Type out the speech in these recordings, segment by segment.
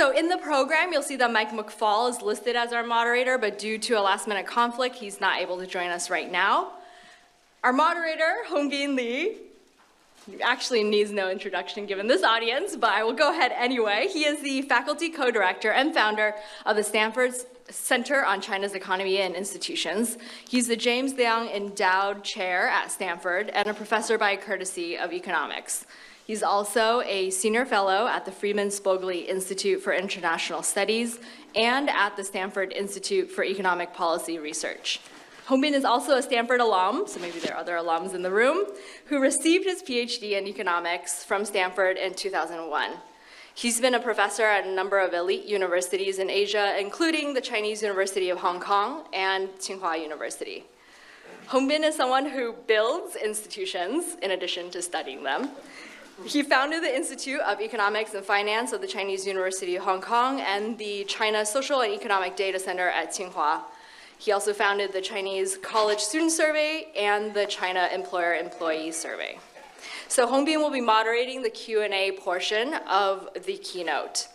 So in the program, you'll see that Mike McFall is listed as our moderator, but due to a last-minute conflict, he's not able to join us right now. Our moderator, Hongbin Lee, actually needs no introduction given this audience, but I will go ahead anyway. He is the faculty co-director and founder of the Stanford Center on China's Economy and Institutions. He's the James Liang Endowed Chair at Stanford and a professor by courtesy of economics. He's also a senior fellow at the Freeman Spogli Institute for International Studies and at the Stanford Institute for Economic Policy Research. Hongbin is also a Stanford alum, so maybe there are other alums in the room, who received his PhD in economics from Stanford in 2001. He's been a professor at a number of elite universities in Asia, including the Chinese University of Hong Kong and Tsinghua University. Hongbin is someone who builds institutions in addition to studying them. He founded the Institute of Economics and Finance of the Chinese University of Hong Kong and the China Social and Economic Data Center at Tsinghua. He also founded the Chinese College Student Survey and the China Employer Employee Survey. So Hongbin will be moderating the Q&A portion of the keynote.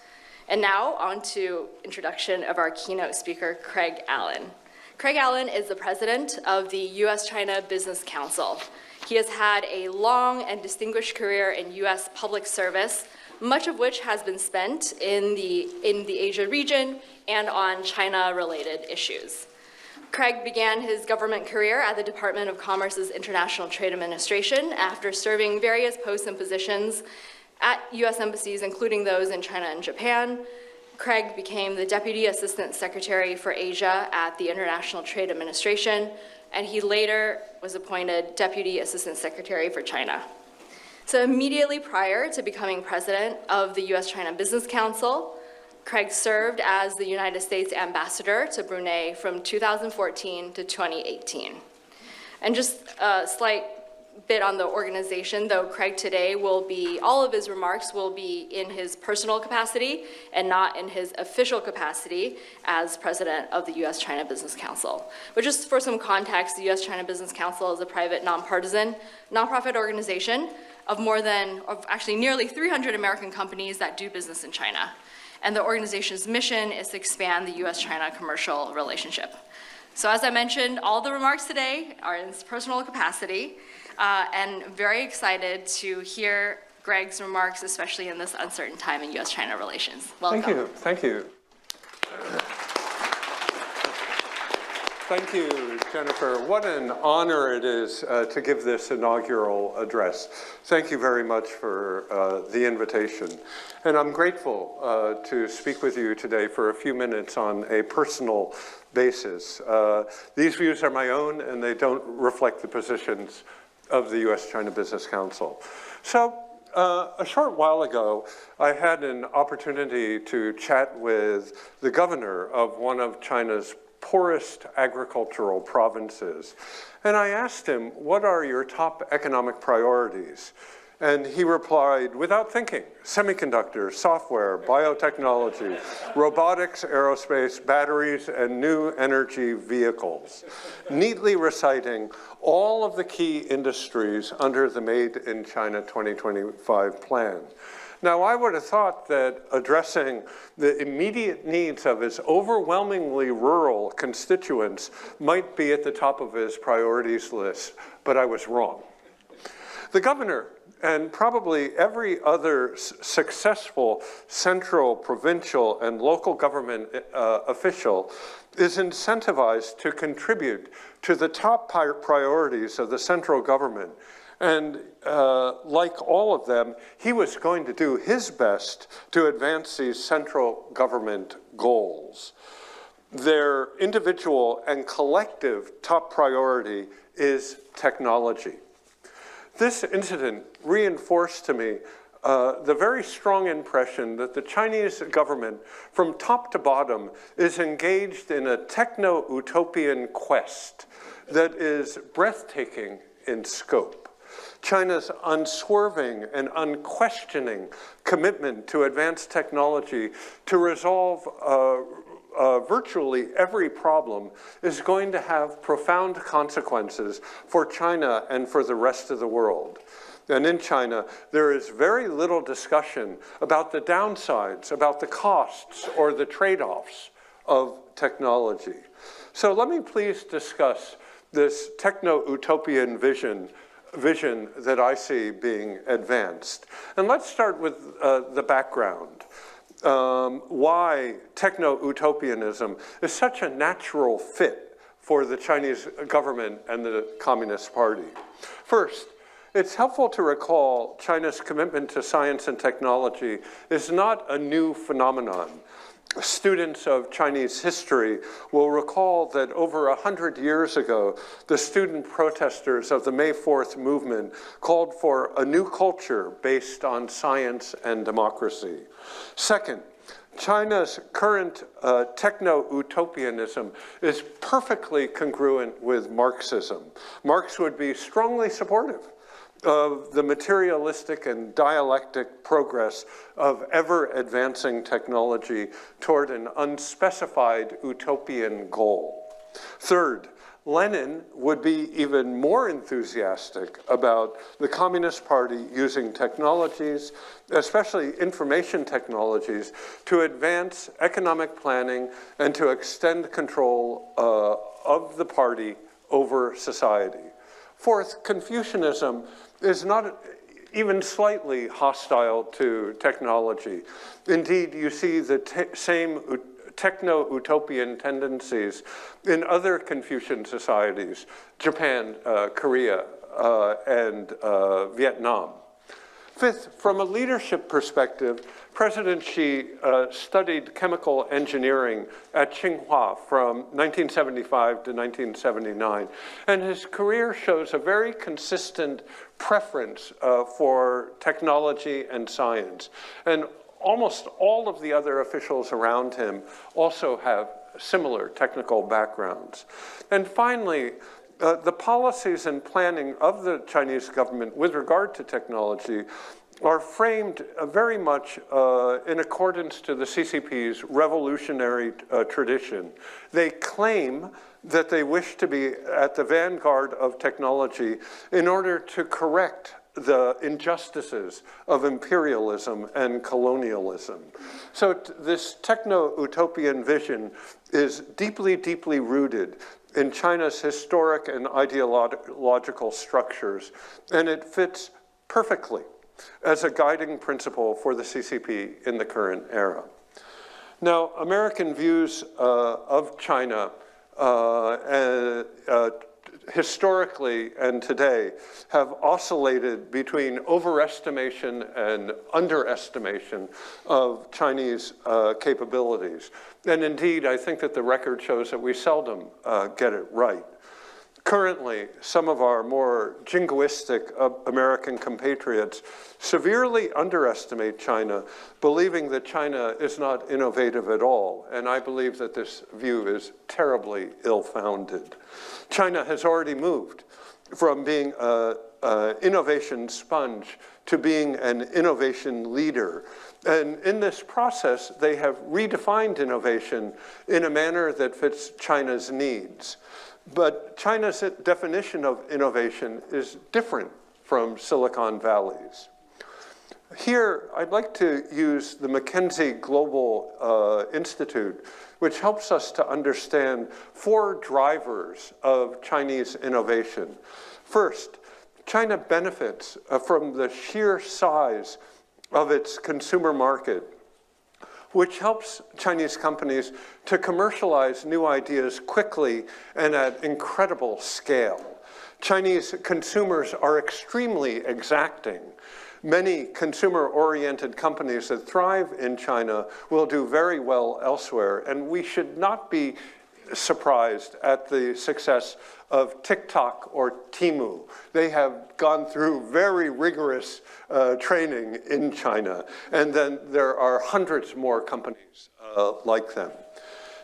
And now on to introduction of our keynote speaker, Craig Allen. Craig Allen is the president of the U.S. China Business Council. He has had a long and distinguished career in U.S. public service, much of which has been spent in the Asia region and on China-related issues. Craig began his government career at the Department of Commerce's International Trade Administration after serving various posts and positions at U.S. embassies, including those in China and Japan. Craig became the Deputy Assistant Secretary for Asia at the International Trade Administration, and he later was appointed Deputy Assistant Secretary for China. So immediately prior to becoming president of the U.S. China Business Council, Craig served as the United States ambassador to Brunei from 2014 to 2018. And just a slight bit on the organization, though Craig today all of his remarks will be in his personal capacity and not in his official capacity as president of the U.S. China Business Council. But just for some context, the U.S. China Business Council is a private, nonpartisan, nonprofit organization of actually nearly 300 American companies that do business in China. And the organization's mission is to expand the U.S.-China commercial relationship. So as I mentioned, all the remarks today are in his personal capacity, and very excited to hear Greg's remarks, especially in this uncertain time in U.S.-China relations. Welcome. Thank you. Thank you, Jennifer. What an honor it is to give this inaugural address. Thank you very much for the invitation. And I'm grateful to speak with you today for a few minutes on a personal basis. These views are my own, and they don't reflect the positions of the U.S. China Business Council. So a short while ago, I had an opportunity to chat with the governor of one of China's poorest agricultural provinces. And I asked him, what are your top economic priorities? And he replied, without thinking, semiconductors, software, biotechnology, robotics, aerospace, batteries, and new energy vehicles, neatly reciting all of the key industries under the Made in China 2025 plan. Now, I would have thought that addressing the immediate needs of his overwhelmingly rural constituents might be at the top of his priorities list, but I was wrong. The governor, and probably every other successful central, provincial, and local government official, is incentivized to contribute to the top priorities of the central government. And like all of them, he was going to do his best to advance these central government goals. Their individual and collective top priority is technology. This incident reinforced to me the very strong impression that the Chinese government, from top to bottom, is engaged in a techno-utopian quest that is breathtaking in scope. China's unswerving and unquestioning commitment to advanced technology to resolve virtually every problem is going to have profound consequences for China and for the rest of the world. and in China, there is very little discussion about the downsides, about the costs or the trade-offs of technology. So let me please discuss this techno-utopian vision that I see being advanced. And let's start with the background. Why techno-utopianism is such a natural fit for the Chinese government and the Communist Party. First, it's helpful to recall China's commitment to science and technology is not a new phenomenon. Students of Chinese history will recall that over 100 years ago, the student protesters of the May 4th movement called for a new culture based on science and democracy. Second, China's current techno-utopianism is perfectly congruent with Marxism. Marx would be strongly supportive of the materialistic and dialectic progress of ever-advancing technology toward an unspecified utopian goal. Third, Lenin would be even more enthusiastic about the Communist Party using technologies, especially information technologies, to advance economic planning and to extend control of the party over society. Fourth, Confucianism is not even slightly hostile to technology. Indeed, you see the same techno-utopian tendencies in other Confucian societies, Japan, Korea, and Vietnam. Fifth, from a leadership perspective, President Xi studied chemical engineering at Tsinghua from 1975 to 1979, and his career shows a very consistent preference for technology and science. And almost all of the other officials around him also have similar technical backgrounds. And finally, the policies and planning of the Chinese government with regard to technology are framed very much in accordance to the CCP's revolutionary tradition. They claim that they wish to be at the vanguard of technology in order to correct the injustices of imperialism and colonialism. So this techno-utopian vision is deeply, deeply rooted in China's historic and ideological structures, and it fits perfectly as a guiding principle for the CCP in the current era. Now, American views of China historically and today have oscillated between overestimation and underestimation of Chinese capabilities. And indeed, I think that the record shows that we seldom get it right. Currently, some of our more jingoistic American compatriots severely underestimate China, believing that China is not innovative at all. And I believe that this view is terribly ill-founded. China has already moved from being an innovation sponge to being an innovation leader. And in this process, they have redefined innovation in a manner that fits China's needs. But China's definition of innovation is different from Silicon Valley's. Here, I'd like to use the McKinsey Global Institute, which helps us to understand 4 drivers of Chinese innovation. First, China benefits from the sheer size of its consumer market, which helps Chinese companies to commercialize new ideas quickly and at incredible scale. Chinese consumers are extremely exacting. Many consumer-oriented companies that thrive in China will do very well elsewhere, and we should not be surprised at the success of TikTok or Temu. They have gone through very rigorous training in China, and then there are hundreds more companies like them.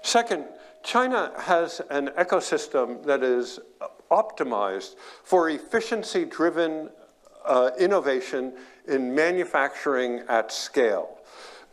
Second, China has an ecosystem that is optimized for efficiency-driven innovation in manufacturing at scale.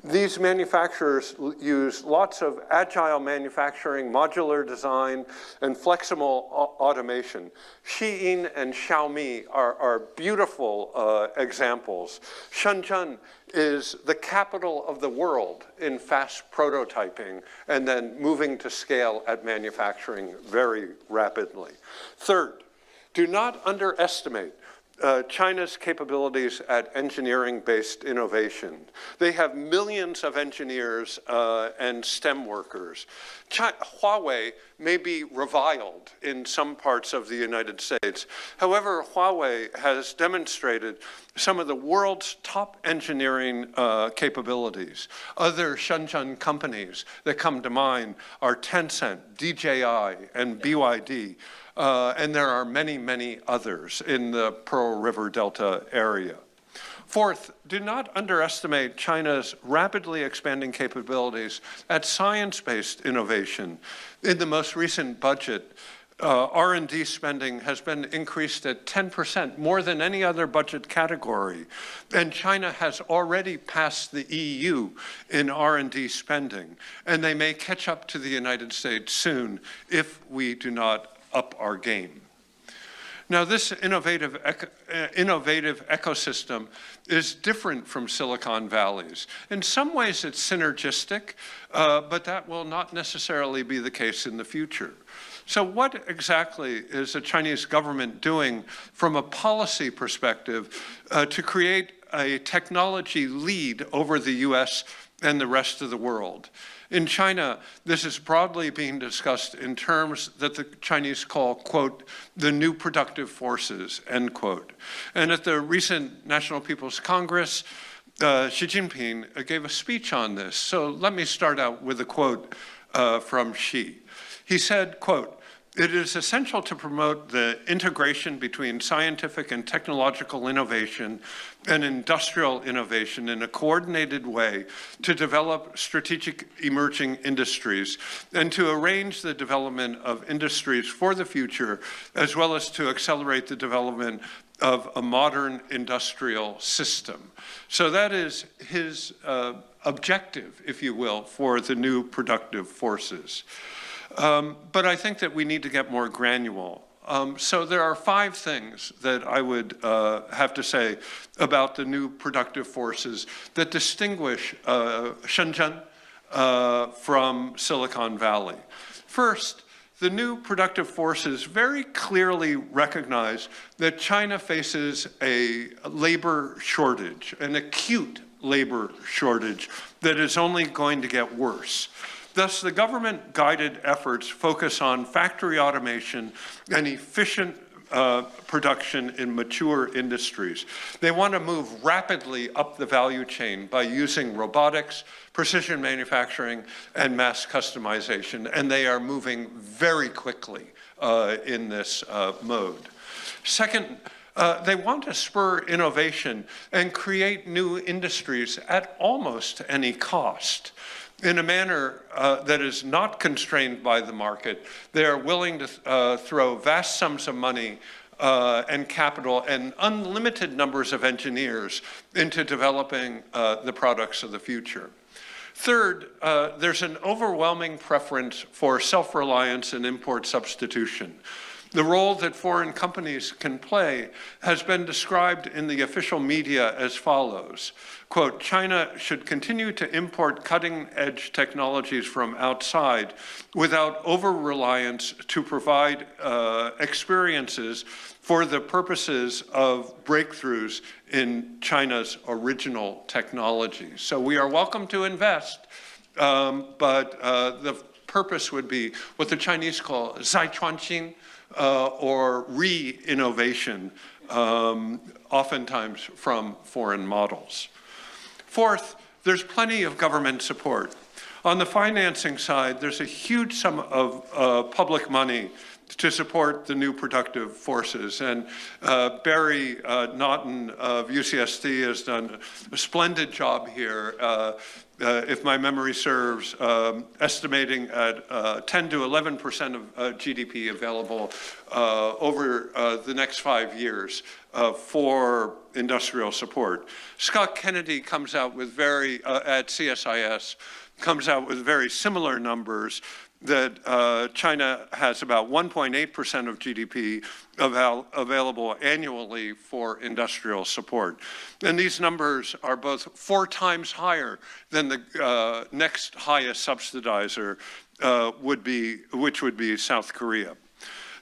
These manufacturers use lots of agile manufacturing, modular design, and flexible automation. Shein and Xiaomi are beautiful examples. Shenzhen is the capital of the world in fast prototyping and then moving to scale at manufacturing very rapidly. Third, do not underestimate China's capabilities at engineering-based innovation. They have millions of engineers and STEM workers. Huawei may be reviled in some parts of the United States. However, Huawei has demonstrated some of the world's top engineering capabilities. Other Shenzhen companies that come to mind are Tencent, DJI, and BYD. And there are many, many others in the Pearl River Delta area. Fourth, do not underestimate China's rapidly expanding capabilities at science-based innovation. In the most recent budget, R&D spending has been increased at 10%, more than any other budget category. And China has already passed the EU in R&D spending, and they may catch up to the United States soon if we do not up our game. Now, this innovative ecosystem is different from Silicon Valley's. In some ways, it's synergistic, but that will not necessarily be the case in the future. So what exactly is the Chinese government doing from a policy perspective to create a technology lead over the U.S. and the rest of the world? In China, this is broadly being discussed in terms that the Chinese call, quote, the new productive forces, end quote. And at the recent National People's Congress, Xi Jinping gave a speech on this. So let me start out with a quote from Xi. He said, quote, "It is essential to promote the integration between scientific and technological innovation and industrial innovation in a coordinated way to develop strategic emerging industries and to arrange the development of industries for the future, as well as to accelerate the development of a modern industrial system." So that is his objective, if you will, for the new productive forces. But I think that we need to get more granular. So there are 5 things that I would have to say about the new productive forces that distinguish Shenzhen from Silicon Valley. First, the new productive forces very clearly recognize that China faces a labor shortage, an acute labor shortage that is only going to get worse. Thus, the government-guided efforts focus on factory automation and efficient production in mature industries. They want to move rapidly up the value chain by using robotics, precision manufacturing, and mass customization, and they are moving very quickly in this mode. Second, they want to spur innovation and create new industries at almost any cost. In a manner that is not constrained by the market, they are willing to throw vast sums of money and capital and unlimited numbers of engineers into developing the products of the future. Third, there's an overwhelming preference for self-reliance and import substitution. The role that foreign companies can play has been described in the official media as follows. Quote, "China should continue to import cutting-edge technologies from outside without over-reliance to provide experiences for the purposes of breakthroughs in China's original technology." So we are welcome to invest, but the purpose would be what the Chinese call 再创新, or re-innovation, oftentimes from foreign models. Fourth, there's plenty of government support. On the financing side, there's a huge sum of public money to support the new productive forces. And Barry Naughton of UCSD has done a splendid job here, if my memory serves, estimating at 10 to 11% of GDP available over the next 5 years for industrial support. Scott Kennedy comes out with at CSIS, comes out with very similar numbers that China has about 1.8% of GDP available annually for industrial support. And these numbers are both 4 times higher than the next highest subsidizer which would be South Korea.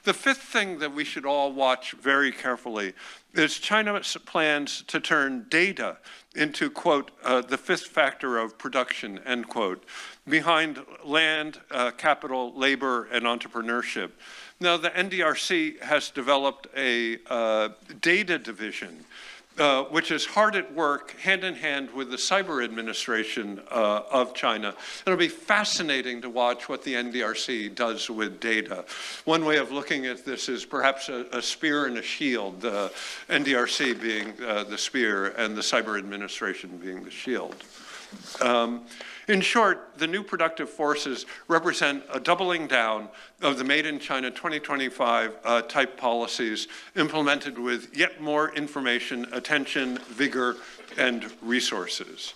The fifth thing that we should all watch very carefully is China's plans to turn data into, quote, the fifth factor of production, end quote, behind land, capital, labor, and entrepreneurship. Now, the NDRC has developed a data division, which is hard at work, hand in hand with the cyber administration of China. It'll be fascinating to watch what the NDRC does with data. One way of looking at this is perhaps a spear and a shield, the NDRC being the spear and the cyber administration being the shield. In short, the new productive forces represent a doubling down of the Made in China 2025 type policies implemented with yet more information, attention, vigor, and resources.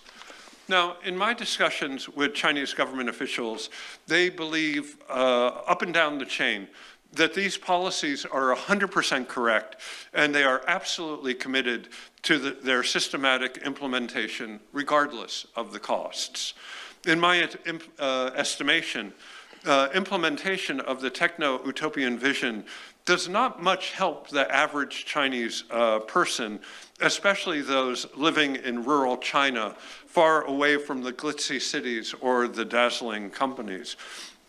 Now, in my discussions with Chinese government officials, they believe up and down the chain that these policies are 100% correct, and they are absolutely committed to their systematic implementation, regardless of the costs. In my estimation, implementation of the techno-utopian vision does not much help the average Chinese person, especially those living in rural China, far away from the glitzy cities or the dazzling companies.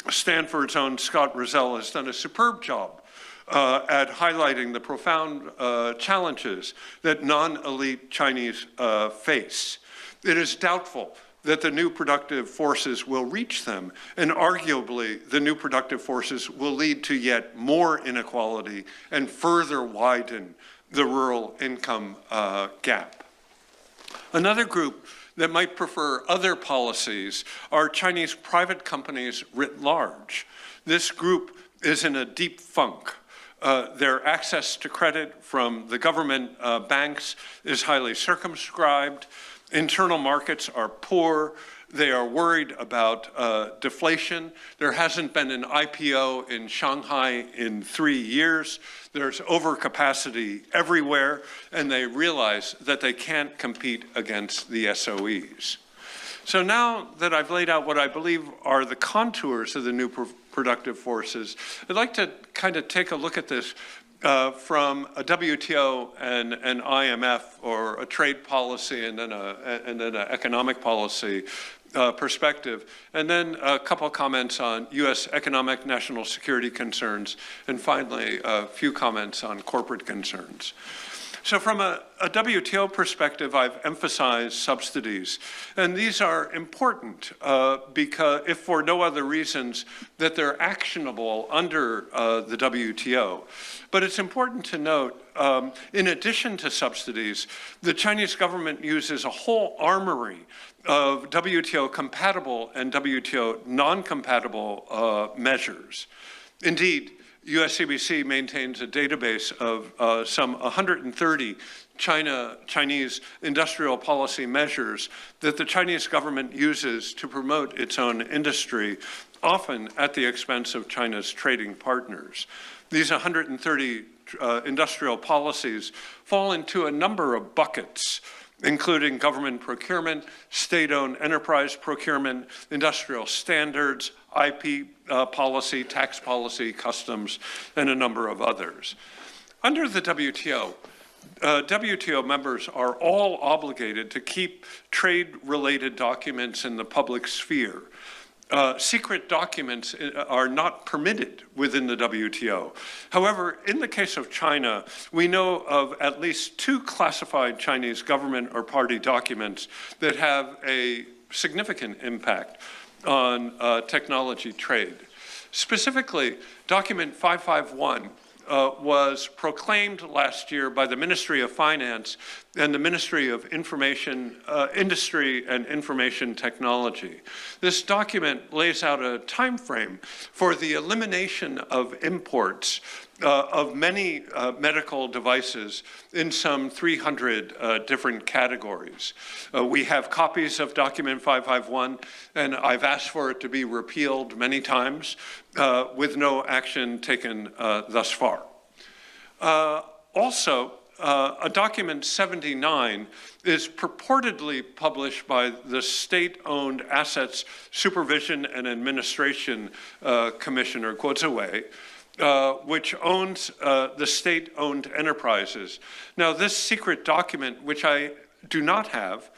Stanford's own Scott Rozelle has done a superb job at highlighting the profound challenges that non-elite Chinese face. It is doubtful that the new productive forces will reach them, and arguably the new productive forces will lead to yet more inequality and further widen the rural income gap. Another group that might prefer other policies are Chinese private companies writ large. This group is in a deep funk. Their access to credit from the government banks is highly circumscribed. Internal markets are poor. They are worried about deflation. There hasn't been an IPO in Shanghai in 3 years. There's overcapacity everywhere, and they realize that they can't compete against the SOEs. So now that I've laid out what I believe are the contours of the new productive forces, I'd like to kind of take a look at this from a WTO and an IMF, or a trade policy and then an economic policy perspective, and then a couple comments on U.S. economic national security concerns, and finally a few comments on corporate concerns. So from a WTO perspective, I've emphasized subsidies. And these are important because, if for no other reasons, that they're actionable under the WTO. But it's important to note, in addition to subsidies, the Chinese government uses a whole armory of WTO compatible and WTO non-compatible measures. Indeed, USCBC maintains a database of some 130 Chinese industrial policy measures that the Chinese government uses to promote its own industry, often at the expense of China's trading partners. These 130 industrial policies fall into a number of buckets, including government procurement, state-owned enterprise procurement, industrial standards, IP policy, tax policy, customs, and a number of others. Under the WTO, WTO members are all obligated to keep trade-related documents in the public sphere. Secret documents are not permitted within the WTO. However, in the case of China, we know of at least 2 classified Chinese government or party documents that have a significant impact on technology trade. Specifically, document 551 was proclaimed last year by the Ministry of Finance and the Ministry of Information, Industry and Information Technology. This document lays out a time frame for the elimination of imports of many medical devices in some 300 different categories. We have copies of Document 551, and I've asked for it to be repealed many times with no action taken thus far. Also, a Document 79 is purportedly published by the State-Owned Assets Supervision and Administration Commission, or Guozhouwei, which owns the state-owned enterprises. Now, this secret document, which I do not have,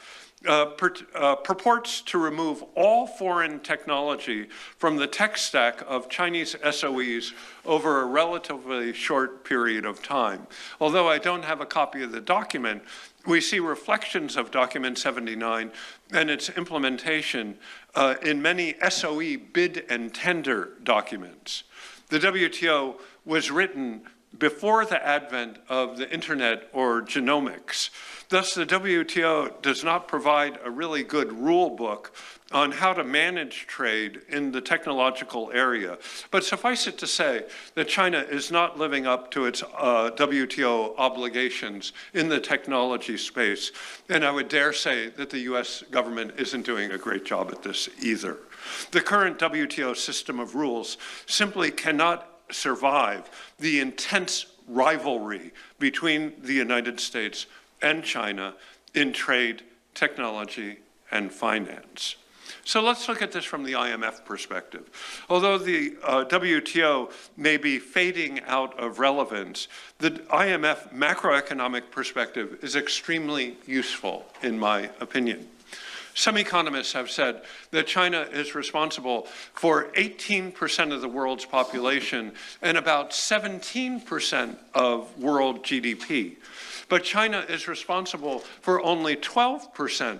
purports to remove all foreign technology from the tech stack of Chinese SOEs over a relatively short period of time. Although I don't have a copy of the document, we see reflections of Document 79 and its implementation in many SOE bid and tender documents. The WTO was written before the advent of the internet or genomics. Thus, the WTO does not provide a really good rule book on how to manage trade in the technological area. But suffice it to say that China is not living up to its WTO obligations in the technology space. And I would dare say that the US government isn't doing a great job at this either. The current WTO system of rules simply cannot survive the intense rivalry between the United States and China in trade, technology, and finance. So let's look at this from the IMF perspective. Although the WTO may be fading out of relevance, the IMF macroeconomic perspective is extremely useful, in my opinion. Some economists have said that China is responsible for 18% of the world's population and about 17% of world GDP. But China is responsible for only 12%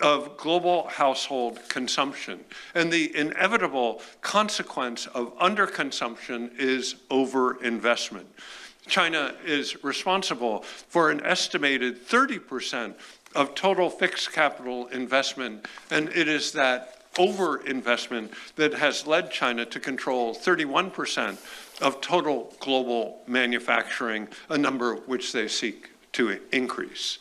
of global household consumption. And the inevitable consequence of underconsumption is overinvestment. China is responsible for an estimated 30% of total fixed capital investment, and it is that overinvestment that has led China to control 31% of total global manufacturing, a number which they seek to increase.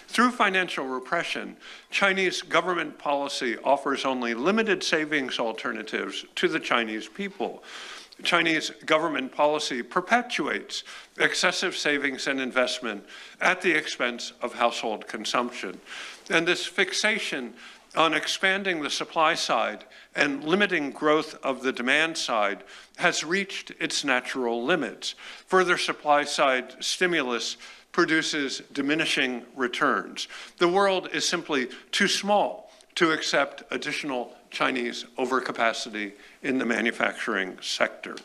Through financial repression, Chinese government policy offers only limited savings alternatives to the Chinese people. Chinese government policy perpetuates excessive savings and investment at the expense of household consumption. And this fixation on expanding the supply side and limiting growth of the demand side has reached its natural limits. Further supply side stimulus produces diminishing returns. The world is simply too small to accept additional Chinese overcapacity in the manufacturing sector.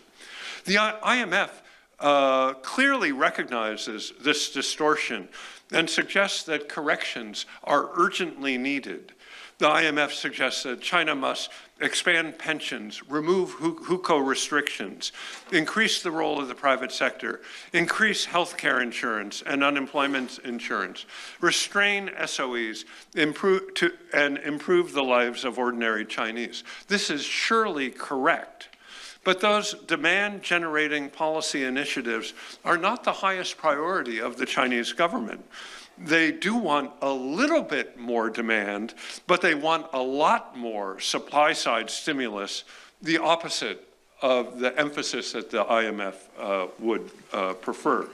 The IMF clearly recognizes this distortion and suggests that corrections are urgently needed. The IMF suggests that China must expand pensions, remove hukou restrictions, increase the role of the private sector, increase healthcare insurance and unemployment insurance, restrain SOEs, and improve the lives of ordinary Chinese. This is surely correct. But those demand-generating policy initiatives are not the highest priority of the Chinese government. They do want a little bit more demand, but they want a lot more supply-side stimulus, the opposite of the emphasis that the IMF would prefer.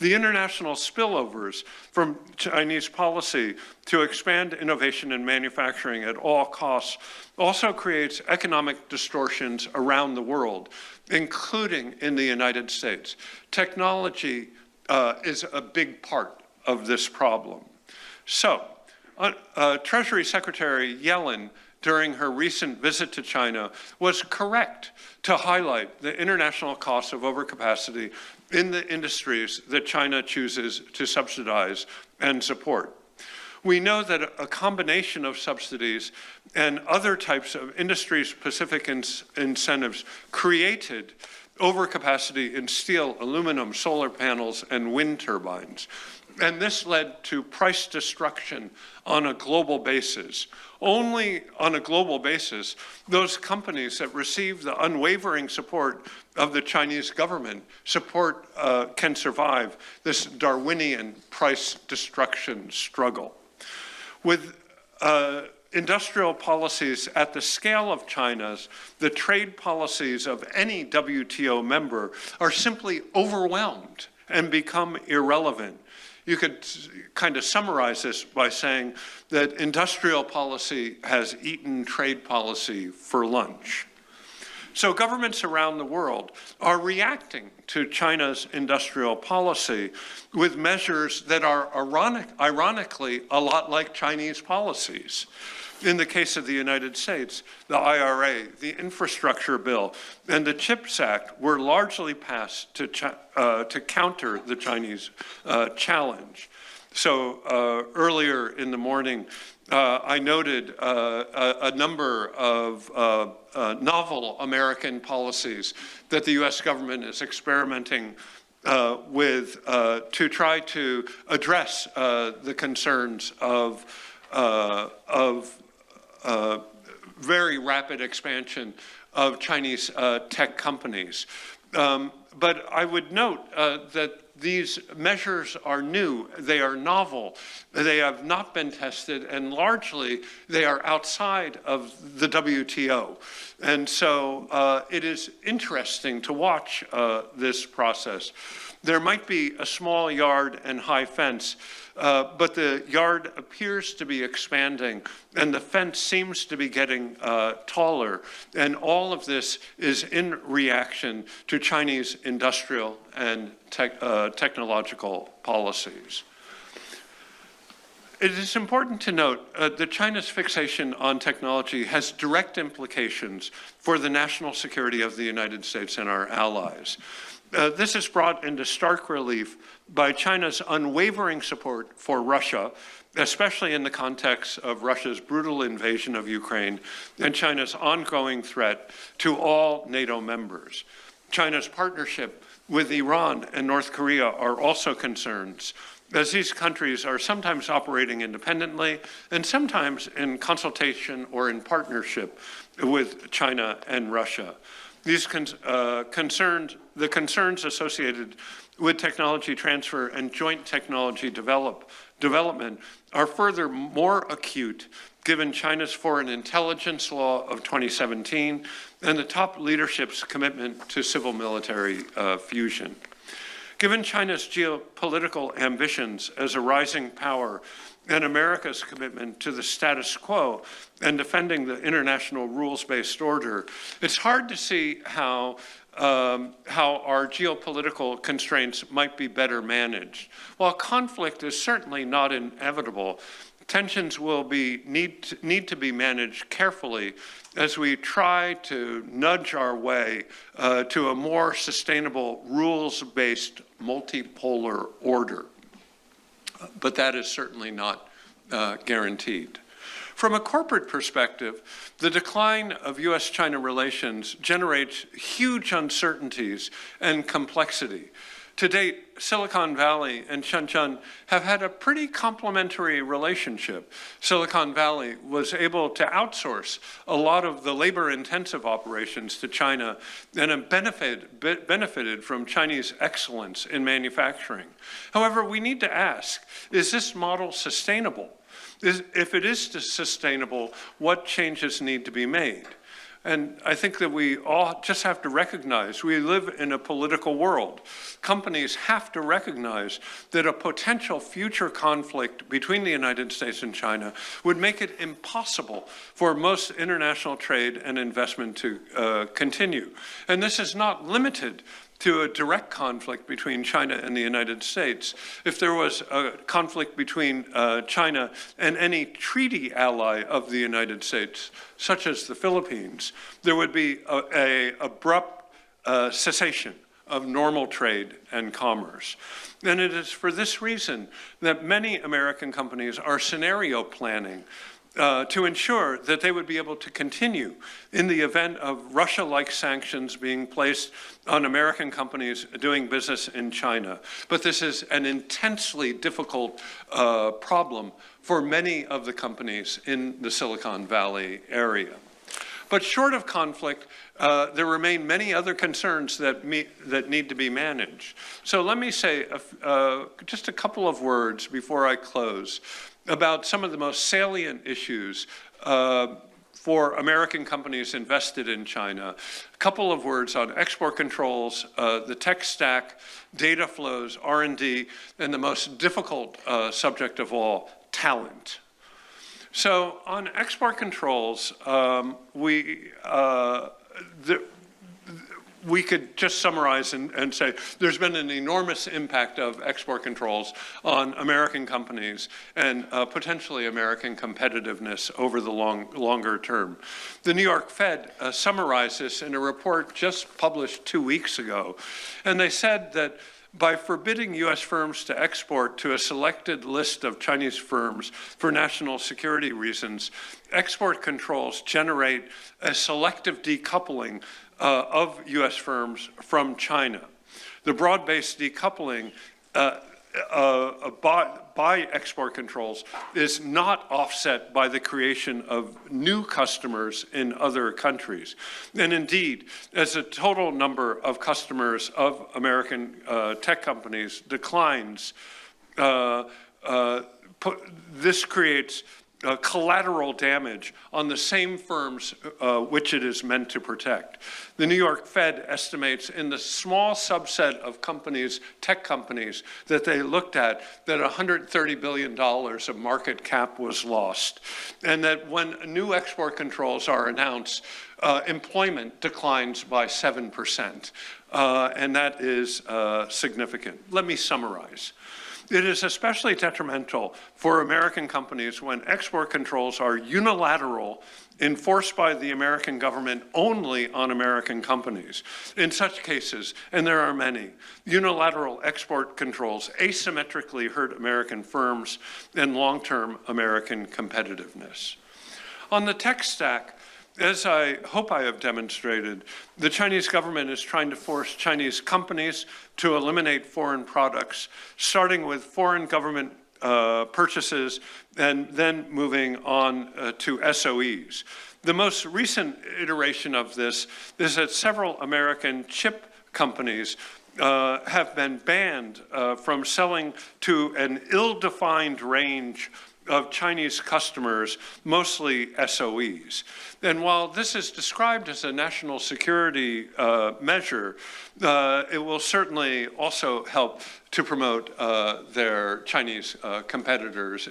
The international spillovers from Chinese policy to expand innovation and manufacturing at all costs also creates economic distortions around the world, including in the United States. Technology is a big part of this problem. So, Treasury Secretary Yellen, during her recent visit to China, was correct to highlight the international costs of overcapacity in the industries that China chooses to subsidize and support. We know that a combination of subsidies and other types of industry-specific incentives created overcapacity in steel, aluminum, solar panels, and wind turbines. And this led to price destruction on a global basis. Only on a global basis, those companies that receive the unwavering support of the Chinese government can survive this Darwinian price destruction struggle. With industrial policies at the scale of China's, the trade policies of any WTO member are simply overwhelmed and become irrelevant. You could kind of summarize this by saying that industrial policy has eaten trade policy for lunch. So governments around the world are reacting to China's industrial policy with measures that are ironically a lot like Chinese policies. In the case of the United States, the IRA, the infrastructure bill, and the CHIPS Act were largely passed to counter the Chinese challenge. So earlier in the morning, I noted a number of novel American policies that the U.S. government is experimenting with to try to address the concerns of very rapid expansion of Chinese tech companies. But I would note that these measures are new, they are novel, they have not been tested, and largely they are outside of the WTO. And so it is interesting to watch this process. There might be a small yard and high fence, but the yard appears to be expanding and the fence seems to be getting taller. And all of this is in reaction to Chinese industrial and technological policies. It is important to note that China's fixation on technology has direct implications for the national security of the United States and our allies. This is brought into stark relief by China's unwavering support for Russia, especially in the context of Russia's brutal invasion of Ukraine and China's ongoing threat to all NATO members. China's partnership with Iran and North Korea are also concerns, as these countries are sometimes operating independently and sometimes in consultation or in partnership with China and Russia. These concerns associated with technology transfer and joint technology development are further more acute given China's foreign intelligence law of 2017 and the top leadership's commitment to civil-military fusion. Given China's geopolitical ambitions as a rising power and America's commitment to the status quo and defending the international rules-based order, it's hard to see how our geopolitical constraints might be better managed. While conflict is certainly not inevitable, tensions will need to be managed carefully as we try to nudge our way to a more sustainable rules-based multipolar order. But that is certainly not guaranteed. From a corporate perspective, the decline of U.S. China relations generates huge uncertainties and complexity. To date, Silicon Valley and Shenzhen have had a pretty complementary relationship. Silicon Valley was able to outsource a lot of the labor-intensive operations to China and have benefited from Chinese excellence in manufacturing. However, we need to ask, is this model sustainable? If it is sustainable, what changes need to be made? And I think that we all just have to recognize we live in a political world. Companies have to recognize that a potential future conflict between the United States and China would make it impossible for most international trade and investment to continue. And this is not limited to a direct conflict between China and the United States. If there was a conflict between China and any treaty ally of the United States, such as the Philippines, there would be an abrupt cessation of normal trade and commerce. And it is for this reason that many American companies are scenario planning to ensure that they would be able to continue in the event of Russia-like sanctions being placed on American companies doing business in China. But this is an intensely difficult problem for many of the companies in the Silicon Valley area. But short of conflict, there remain many other concerns that need to be managed. So let me say just a couple of words before I close about some of the most salient issues for American companies invested in China. A couple of words on export controls, the tech stack, data flows, R&D, and the most difficult subject of all, talent. So on export controls, we could just summarize and say there's been an enormous impact of export controls on American companies and potentially American competitiveness over the longer term. The New York Fed summarized this in a report just published 2 weeks ago, and they said that by forbidding U.S. firms to export to a selected list of Chinese firms for national security reasons, export controls generate a selective decoupling of U.S. firms from China. The broad-based decoupling by export controls is not offset by the creation of new customers in other countries. And indeed, as the total number of customers of American tech companies declines, this creates collateral damage on the same firms which it is meant to protect. The New York Fed estimates in the small subset of companies, tech companies, that they looked at, that $130 billion of market cap was lost. And that when new export controls are announced, employment declines by 7%. And that is significant. Let me summarize. It is especially detrimental for American companies when export controls are unilateral, enforced by the American government only on American companies. In such cases, and there are many, unilateral export controls asymmetrically hurt American firms and long-term American competitiveness. On the tech stack, as I hope I have demonstrated, the Chinese government is trying to force Chinese companies to eliminate foreign products, starting with foreign government purchases and then moving on to SOEs. The most recent iteration of this is that several American chip companies have been banned from selling to an ill-defined range of Chinese customers, mostly SOEs. And while this is described as a national security measure, it will certainly also help to promote their Chinese competitors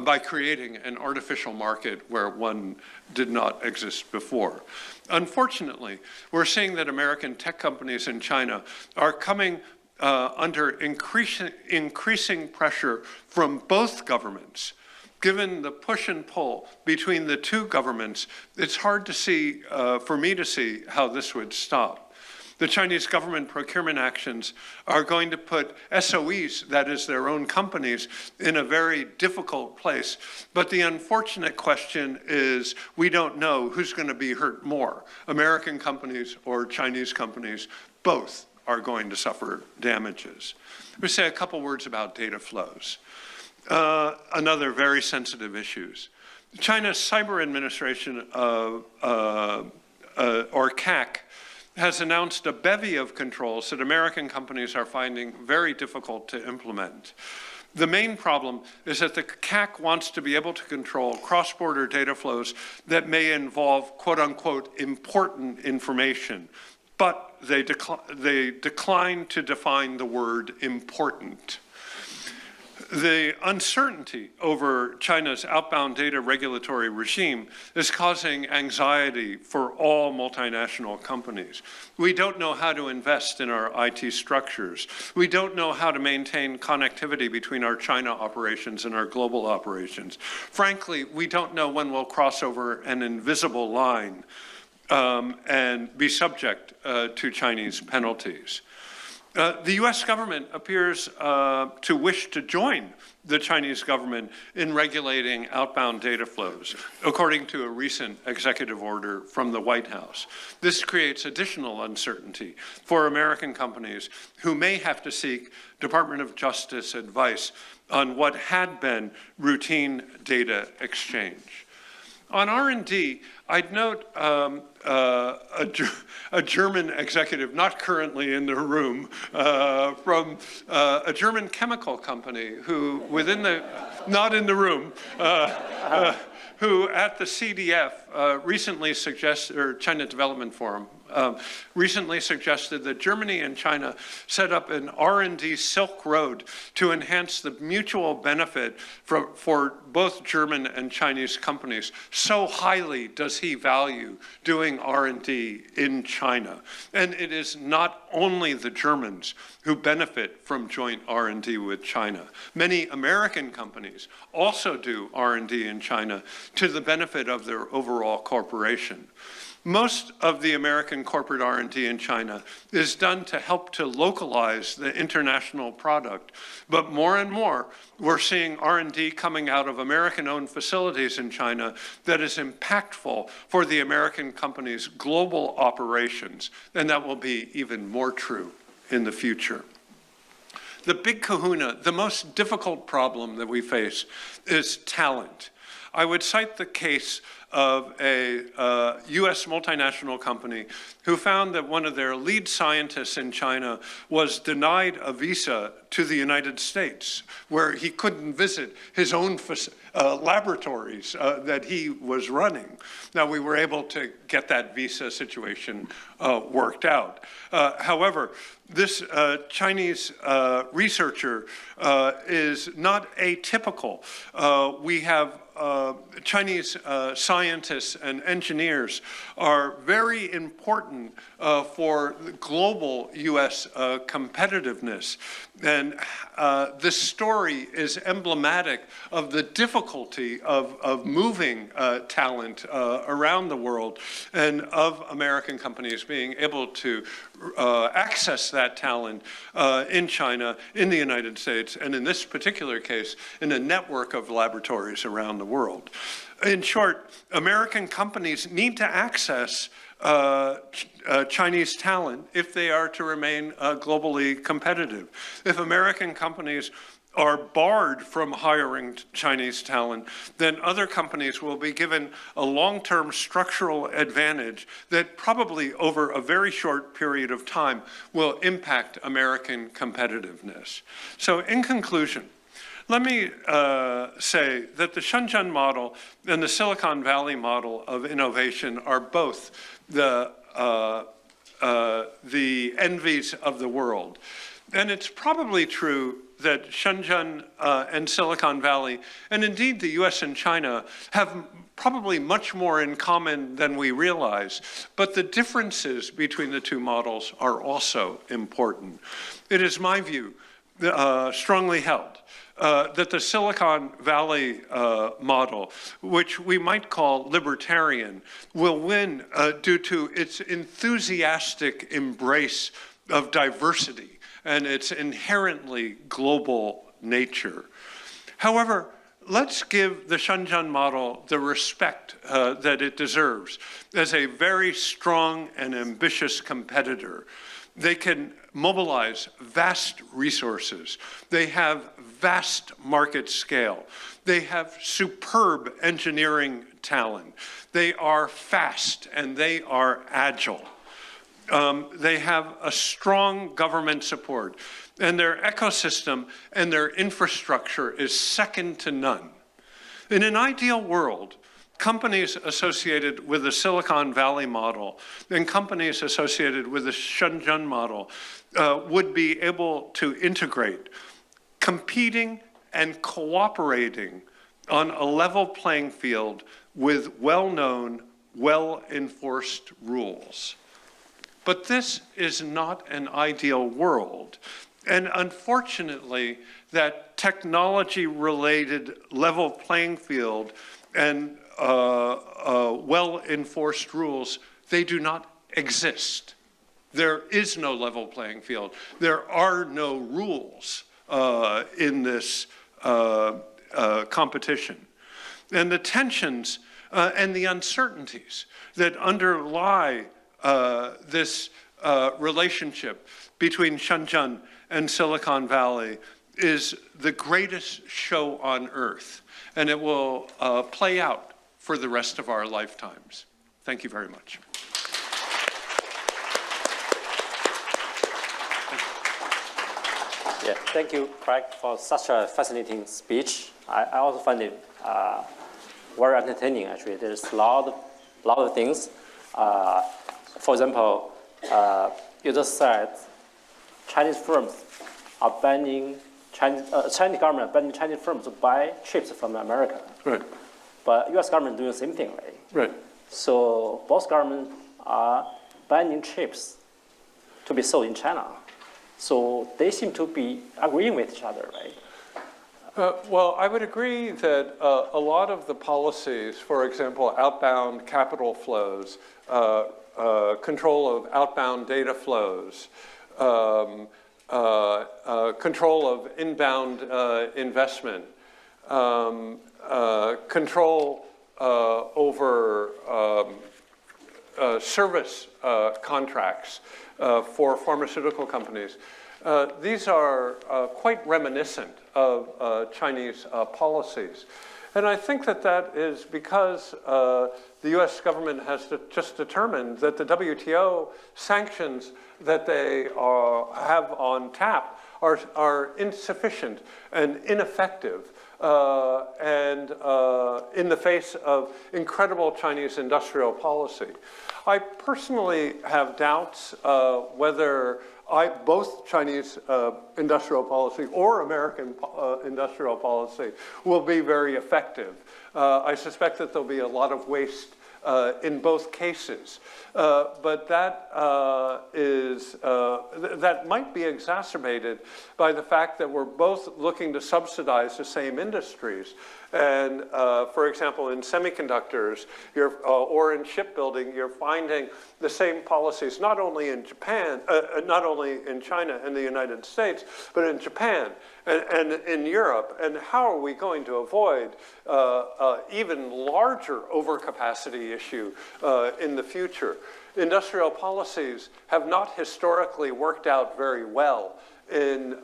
by creating an artificial market where one did not exist before. Unfortunately, we're seeing that American tech companies in China are coming under increasing pressure from both governments. Given the push and pull between the two governments, it's hard to see, for me to see, how this would stop. The Chinese government procurement actions are going to put SOEs, that is their own companies, in a very difficult place. But the unfortunate question is, we don't know who's going to be hurt more, American companies or Chinese companies. Both are going to suffer damages. Let me say a couple words about data flows. Another very sensitive issues. China's Cyber Administration, or CAC, has announced a bevy of controls that American companies are finding very difficult to implement. The main problem is that the CAC wants to be able to control cross-border data flows that may involve, quote unquote, important information, but they decline to define the word important. The uncertainty over China's outbound data regulatory regime is causing anxiety for all multinational companies. We don't know how to invest in our IT structures. We don't know how to maintain connectivity between our China operations and our global operations. Frankly, we don't know when we'll cross over an invisible line and be subject to Chinese penalties. The U.S. government appears to wish to join the Chinese government in regulating outbound data flows, according to a recent executive order from the White House. This creates additional uncertainty for American companies who may have to seek Department of Justice advice on what had been routine data exchange. On R&D, I'd note a German executive, not currently in the room, from a German chemical company who, not in the room, who at the CDF recently suggested, or China Development Forum, recently suggested that Germany and China set up an R&D Silk Road to enhance the mutual benefit for both German and Chinese companies. So highly does he value doing R&D in China. And it is not only the Germans who benefit from joint R&D with China. Many American companies also do R&D in China to the benefit of their overall corporation. Most of the American corporate R&D in China is done to help to localize the international product. But more and more, we're seeing R&D coming out of American-owned facilities in China that is impactful for the American company's global operations, and that will be even more true in the future. The big kahuna, the most difficult problem that we face is talent. I would cite the case of a U.S. multinational company who found that one of their lead scientists in China was denied a visa to the United States, where he couldn't visit his own laboratories that he was running. Now, we were able to get that visa situation worked out. However, this Chinese researcher is not atypical. We have Chinese scientists and engineers are very important for global U.S. competitiveness. And this story is emblematic of the difficulty of moving talent around the world and of American companies being able to access that talent in China, in the United States, and in this particular case, in a network of laboratories around the world. In short, American companies need to access Chinese talent if they are to remain globally competitive. If American companies are barred from hiring Chinese talent, then other companies will be given a long-term structural advantage that probably over a very short period of time will impact American competitiveness. So in conclusion, let me say that the Shenzhen model and the Silicon Valley model of innovation are both the envies of the world. And it's probably true that Shenzhen and Silicon Valley, and indeed the US and China, have probably much more in common than we realize. But the differences between the two models are also important. It is my view, strongly held, that the Silicon Valley model, which we might call libertarian, will win due to its enthusiastic embrace of diversity and its inherently global nature. However, let's give the Shenzhen model the respect that it deserves as a very strong and ambitious competitor. They can mobilize vast resources. They have vast market scale. They have superb engineering talent. They are fast and they are agile. They have a strong government support, and their ecosystem and their infrastructure is second to none. In an ideal world, companies associated with the Silicon Valley model and companies associated with the Shenzhen model would be able to integrate, competing and cooperating on a level playing field with well-known, well-enforced rules. But this is not an ideal world. And unfortunately, that technology-related level playing field and well-enforced rules, they do not exist. There is no level playing field. There are no rules in this competition. And the tensions and the uncertainties that underlie this relationship between Shenzhen and Silicon Valley is the greatest show on earth, and it will play out for the rest of our lifetimes. Thank you very much. Yeah, thank you, Craig, for such a fascinating speech. I also find it very entertaining, actually. There's a lot of things. For example, you just said Chinese firms are banning, Chinese government banning Chinese firms to buy chips from America. Right. But U.S. government doing the same thing, right? Right. So both governments are banning chips to be sold in China. So they seem to be agreeing with each other, right? Well, I would agree that a lot of the policies, for example, outbound capital flows, control of outbound data flows, control of inbound investment, control over service contracts for pharmaceutical companies. These are quite reminiscent of Chinese policies. And I think that that is because the U.S. government has just determined that the WTO sanctions that they have on tap are insufficient and ineffective and in the face of incredible Chinese industrial policy. I personally have doubts whether both Chinese industrial policy or American industrial policy will be very effective. I suspect that there'll be a lot of waste in both cases. But that that might be exacerbated by the fact that we're both looking to subsidize the same industries. And for example, in semiconductors or in shipbuilding, you're finding the same policies not only in Japan, not only in China and the United States, but in Japan and in Europe. And how are we going to avoid even larger overcapacity issue in the future? Industrial policies have not historically worked out very well in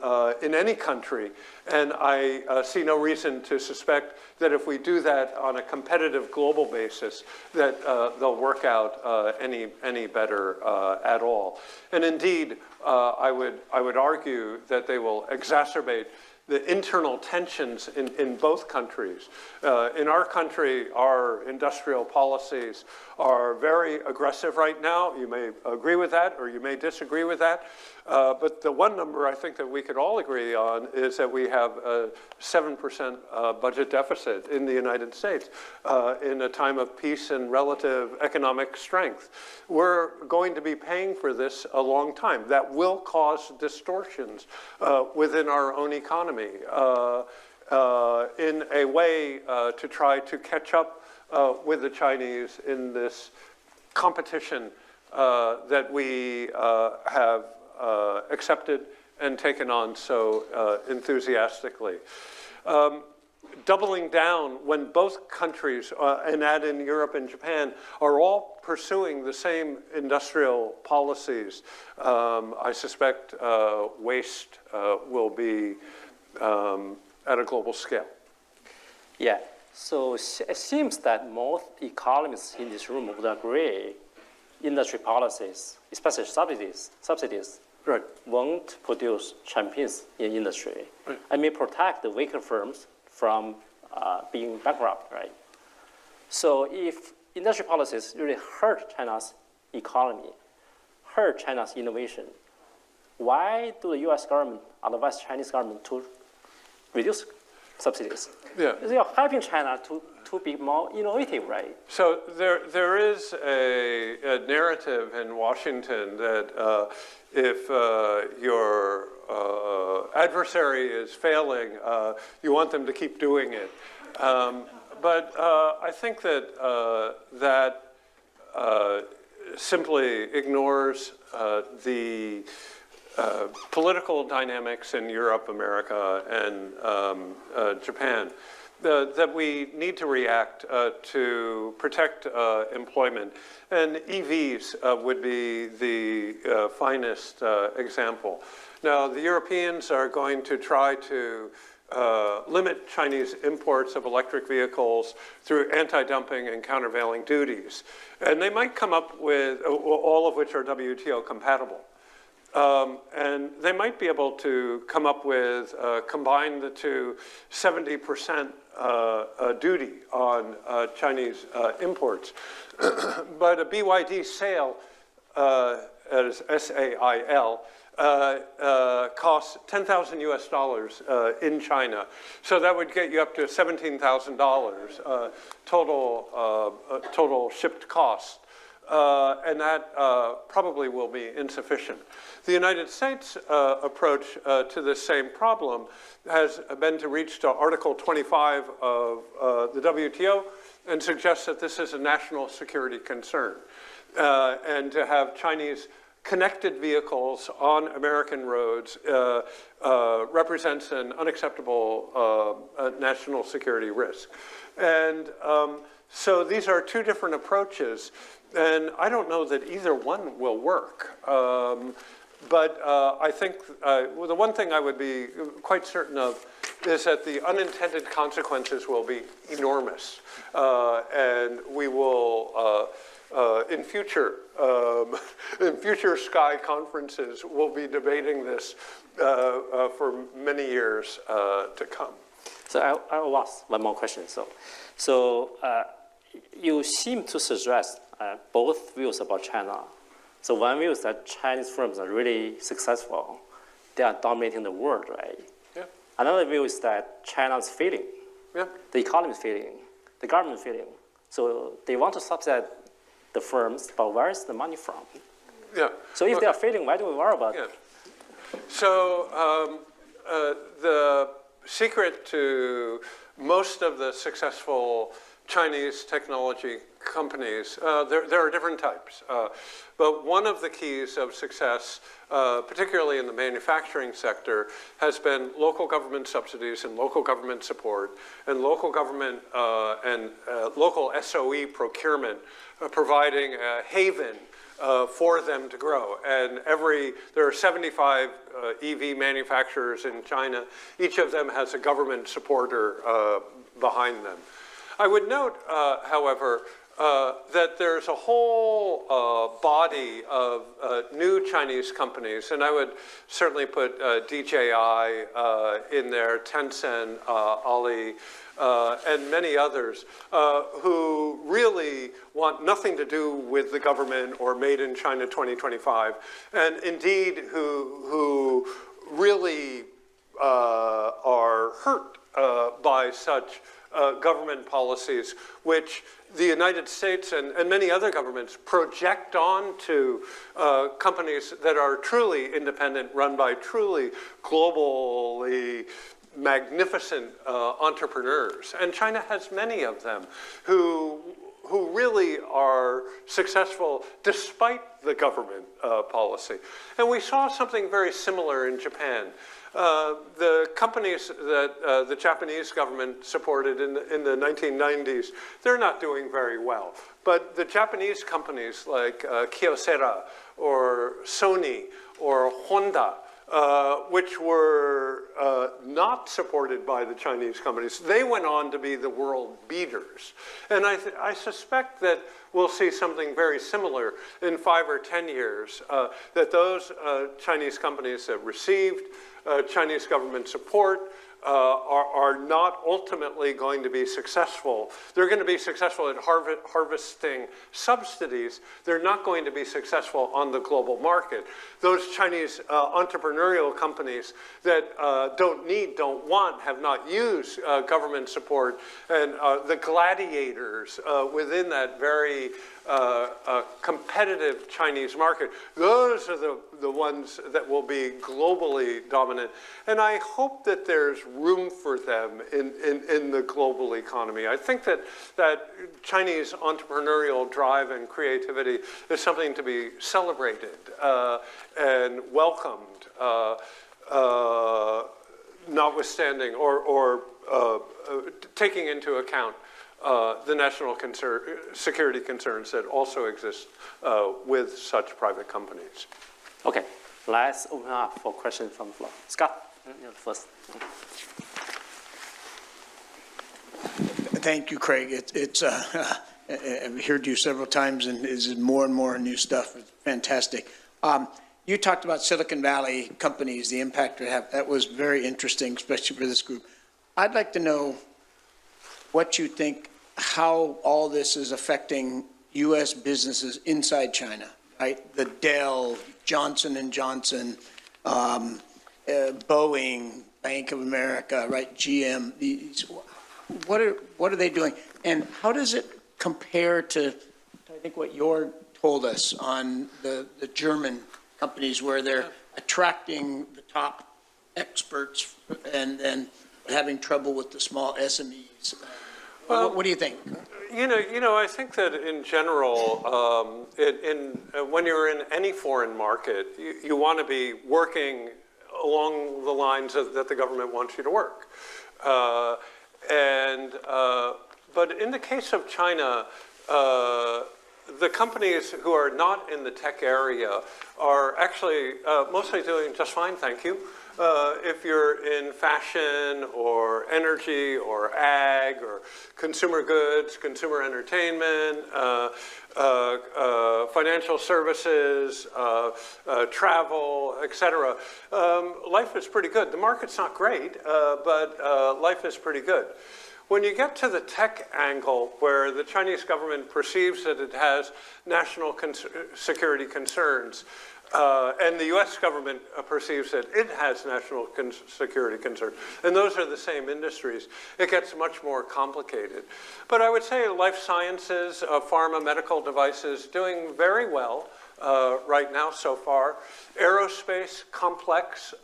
any country, and I see no reason to suspect that if we do that on a competitive global basis, that they'll work out any better at all. And indeed, I would argue that they will exacerbate the internal tensions in both countries. In our country, our industrial policies are very aggressive right now. You may agree with that, or you may disagree with that. But the one number I think that we could all agree on is that we have a 7% budget deficit in the United States in a time of peace and relative economic strength. We're going to be paying for this a long time. That will cause distortions within our own economy in a way to try to catch up with the Chinese in this competition that we have accepted and taken on so enthusiastically. Doubling down when both countries, and add in Europe and Japan, are all pursuing the same industrial policies, I suspect waste will be at a global scale. Yeah, so it seems that most economists in this room would agree industry policies, especially subsidies, Right. won't produce champions in industry. Right. And may protect the weaker firms from being bankrupt, right? So if industry policies really hurt China's economy, hurt China's innovation, why do the U.S. government advise Chinese government to reduce subsidies? Yeah. They are helping China to be more innovative, right? So there is a narrative in Washington that if your adversary is failing, you want them to keep doing it. But I think that simply ignores the political dynamics in Europe, America, and Japan. That we need to react to protect employment. And EVs would be the finest example. Now, the Europeans are going to try to limit Chinese imports of electric vehicles through anti-dumping and countervailing duties. And they might come up with, all of which are WTO compatible. And they might be able to come up with, combine the two, 70% duty on Chinese imports. But a BYD sale, as S-A-I-L, costs $10,000 US in China. So that would get you up to $17,000 total shipped cost. And that probably will be insufficient. The United States approach to this same problem has been to reach to Article 25 of the WTO and suggest that this is a national security concern, and to have Chinese connected vehicles on American roads represents an unacceptable national security risk. And so these are two different approaches, and I don't know that either one will work. But I think well, the one thing I would be quite certain of is that the unintended consequences will be enormous. And we will, in future Sky conferences, we'll be debating this for many years to come. So I will ask one more question. So you seem to suggest both views about China. So one view is that Chinese firms are really successful. They are dominating the world, right? Yeah. Another view is that China's failing. Yeah. The economy is failing. The government is failing. So they want to subsidize the firms, but where is the money from? Yeah. So if they are failing, why do we worry about it? Yeah. So the secret to most of the successful Chinese technology companies, there are different types. But one of the keys of success, particularly in the manufacturing sector, has been local government subsidies and local government support and local government and local SOE procurement, providing a haven for them to grow. And there are 75 EV manufacturers in China. Each of them has a government supporter behind them. I would note, however, that there's a whole body of new Chinese companies, and I would certainly put DJI in there, Tencent, Ali, and many others, who really want nothing to do with the government or Made in China 2025, and indeed who really are hurt by such government policies, which the United States and many other governments project onto companies that are truly independent, run by truly globally magnificent entrepreneurs. And China has many of them who really are successful despite the government policy. And we saw something very similar in Japan. The companies that the Japanese government supported in the 1990s, they're not doing very well. But the Japanese companies like Kyocera or Sony or Honda, which were not supported by the Chinese companies, they went on to be the world beaters. And I suspect that we'll see something very similar in 5 or 10 years, that those Chinese companies that received Chinese government support are not ultimately going to be successful. They're going to be successful at harvesting subsidies. They're not going to be successful on the global market. Those Chinese entrepreneurial companies that don't want, have not used government support, and the gladiators within that very competitive Chinese market, those are the ones that will be globally dominant. And I hope that there's room for them in the global economy. I think that Chinese entrepreneurial drive and creativity is something to be celebrated and welcomed, notwithstanding or taking into account the national security concerns that also exist with such private companies. Okay, let's open up for questions from the floor. Scott, you're first. Thank you, Craig. I've heard you several times, and is more and more new stuff. It's fantastic. You talked about Silicon Valley companies, the impact they have. That was very interesting, especially for this group. I'd like to know what you think, how all this is affecting U.S. businesses inside China, right? The Dell, Johnson & Johnson, Boeing, Bank of America, right? GM. What are they doing? And how does it compare to, I think, what Jörg told us on the German companies where they're attracting the top experts and then having trouble with the small SMEs? Well, what do you think? You know, I think that in general, when you're in any foreign market, you want to be working along the lines that the government wants you to work. But in the case of China, the companies who are not in the tech area are actually mostly doing just fine, thank you. If you're in fashion or energy or ag or consumer goods, consumer entertainment, financial services, travel, etc., life is pretty good. The market's not great, but life is pretty good. When you get to the tech angle, where the Chinese government perceives that it has national security concerns, and the U.S. government perceives that it has national security concerns, and those are the same industries, it gets much more complicated. But I would say life sciences, pharma, medical devices, doing very well right now so far. Aerospace, complex,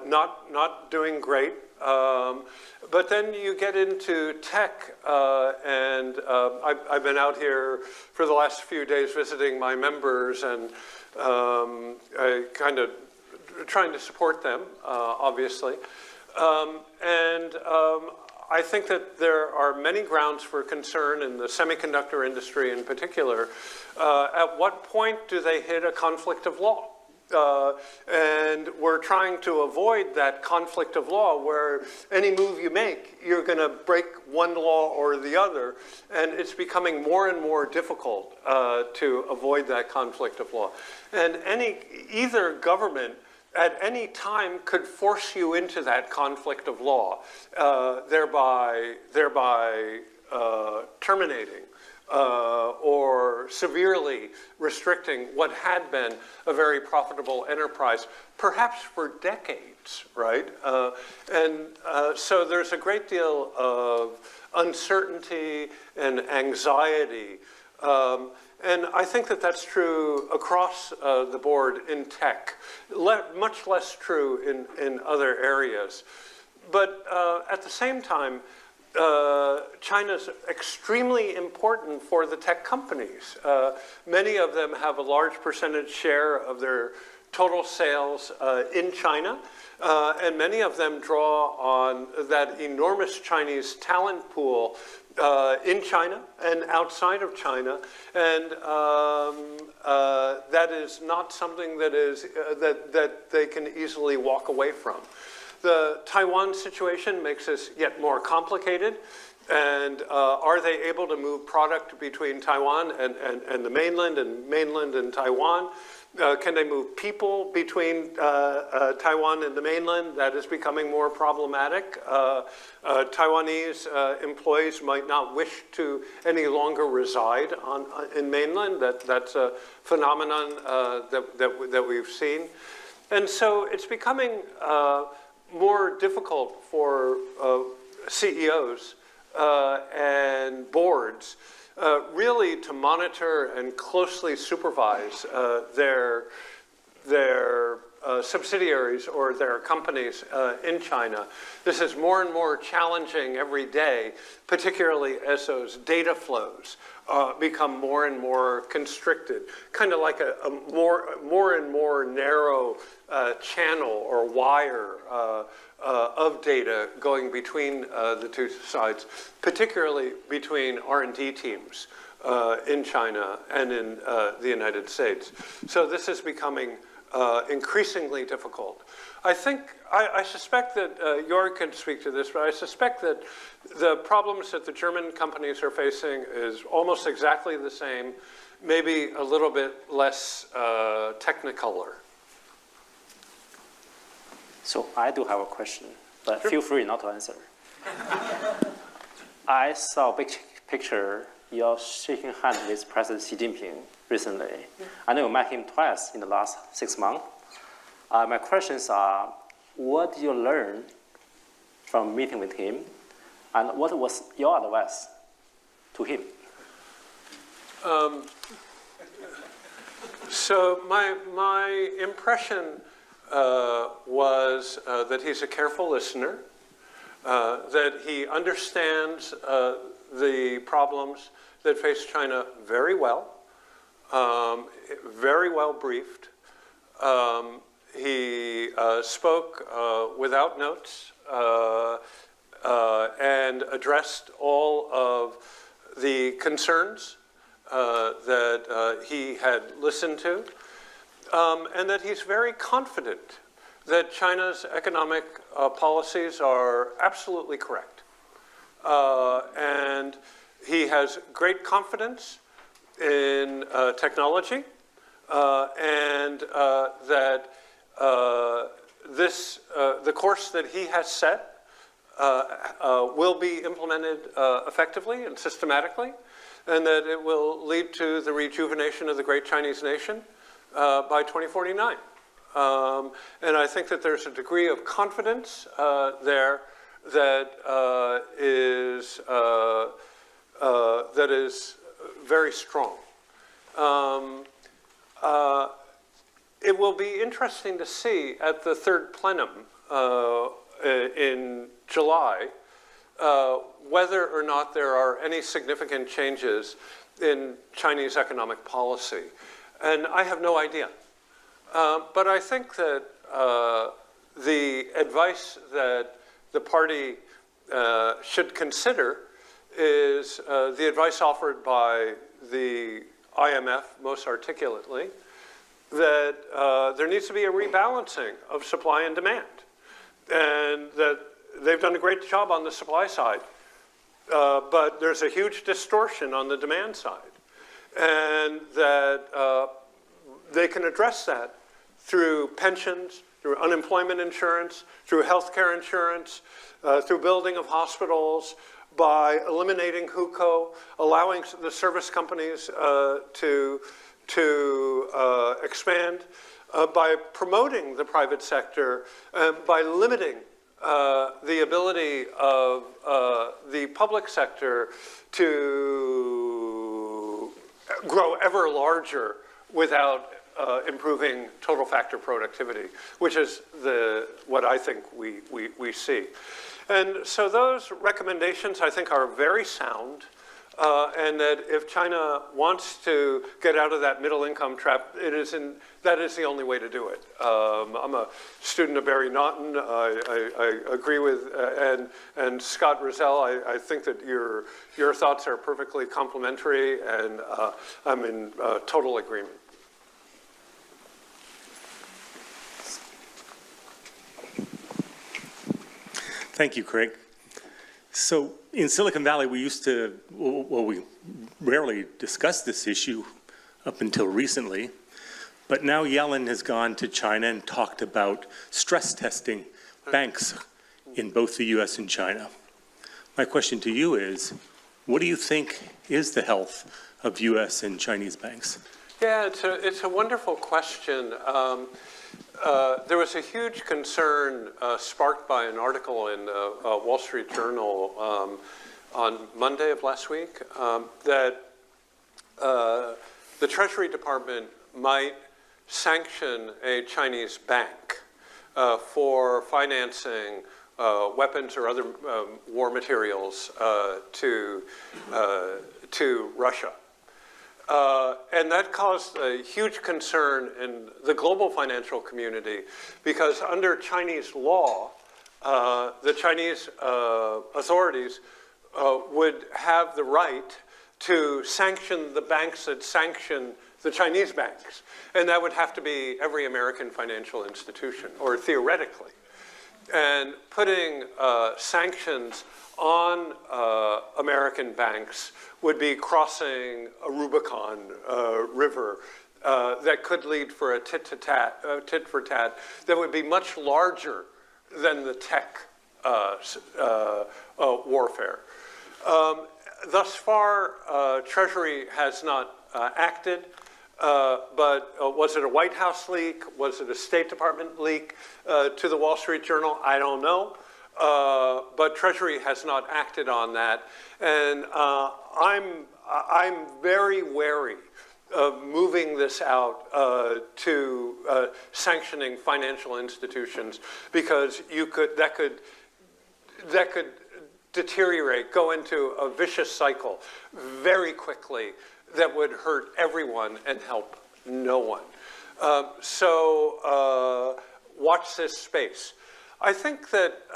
not doing great. But then you get into tech, and I've been out here for the last few days visiting my members and kind of trying to support them, obviously. I think that there are many grounds for concern in the semiconductor industry in particular. At what point do they hit a conflict of law? And we're trying to avoid that conflict of law where any move you make, you're going to break one law or the other. And it's becoming more and more difficult to avoid that conflict of law. And either government at any time could force you into that conflict of law, thereby terminating or severely restricting what had been a very profitable enterprise, perhaps for decades, right? So there's a great deal of uncertainty and anxiety. And I think that that's true across the board in tech, much less true in other areas. But at the same time, China's extremely important for the tech companies. Many of them have a large percentage share of their total sales in China, and many of them draw on that enormous Chinese talent pool in China and outside of China, and that is not something that that they can easily walk away from. The Taiwan situation makes this yet more complicated. And are they able to move product between Taiwan and the mainland and Taiwan? Can they move people between Taiwan and the mainland? That is becoming more problematic. Taiwanese employees might not wish to any longer reside in mainland. That's a phenomenon that we've seen. And so it's becoming more difficult for CEOs and boards really to monitor and closely supervise their subsidiaries or their companies in China. This is more and more challenging every day, particularly as those data flows become more and more constricted, kind of like a more and more narrow channel or wire of data going between the two sides, particularly between R&D teams in China and in the United States. So this is becoming increasingly difficult. I suspect that Jörg can speak to this, but I suspect that the problems that the German companies are facing is almost exactly the same, maybe a little bit less technicolor. So I do have a question, but feel free not to answer. I saw a big picture. You're shaking hands with President Xi Jinping recently. I know you met him twice in the last 6 months. My questions are, what did you learn from meeting with him, and what was your advice to him? So my impression was that he's a careful listener, that he understands the problems that face China very well briefed. He spoke without notes and addressed all of the concerns that he had listened to, and that he's very confident that China's economic policies are absolutely correct. And he has great confidence in technology, and that the course that he has set will be implemented effectively and systematically, and that it will lead to the rejuvenation of the great Chinese nation by 2049. And I think that there's a degree of confidence there that is very strong. It will be interesting to see at the third plenum in July whether or not there are any significant changes in Chinese economic policy. And I have no idea. But I think that the advice that the party should consider is the advice offered by the IMF most articulately, that there needs to be a rebalancing of supply and demand, and that they've done a great job on the supply side, but there's a huge distortion on the demand side, and that they can address that through pensions, through unemployment insurance, through healthcare insurance, through building of hospitals, by eliminating hukou, allowing the service companies to expand, by promoting the private sector, by limiting the ability of the public sector to grow ever larger without improving total factor productivity, which is what I think we see. And so those recommendations, I think, are very sound, and that if China wants to get out of that middle income trap, that is the only way to do it. I'm a student of Barry Naughton. I agree with, and Scott Rozelle, I think that your thoughts are perfectly complementary, and I'm in total agreement. Thank you, Craig. So in Silicon Valley, we rarely discussed this issue up until recently, but now Yellen has gone to China and talked about stress testing banks in both the U.S. and China. My question to you is, what do you think is the health of U.S. and Chinese banks? Yeah, it's a wonderful question. There was a huge concern sparked by an article in the Wall Street Journal on Monday of last week that the Treasury Department might sanction a Chinese bank for financing weapons or other war materials to Russia. And that caused a huge concern in the global financial community because under Chinese law, the Chinese authorities would have the right to sanction the banks that sanction the Chinese banks. And that would have to be every American financial institution, or theoretically. And putting sanctions on American banks would be crossing a Rubicon River that could lead for a tit for tat that would be much larger than the tech warfare. Thus far, Treasury has not acted, but was it a White House leak? Was it a State Department leak to the Wall Street Journal? I don't know. But Treasury has not acted on that. And I'm very wary of moving this out to sanctioning financial institutions because that could deteriorate, go into a vicious cycle very quickly that would hurt everyone and help no one. So watch this space. I think that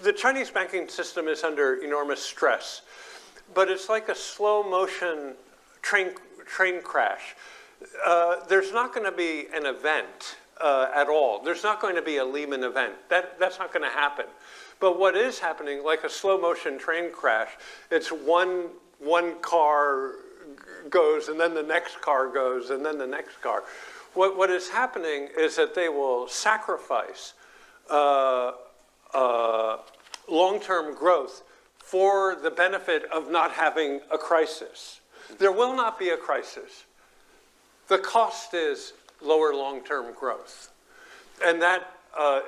the Chinese banking system is under enormous stress, but it's like a slow motion train crash. There's not going to be an event at all. There's not going to be a Lehman event. That's not going to happen. But what is happening, like a slow motion train crash, it's one car goes and then the next car goes and then the next car. What is happening is that they will sacrifice long-term growth for the benefit of not having a crisis. There will not be a crisis. The cost is lower long-term growth. And that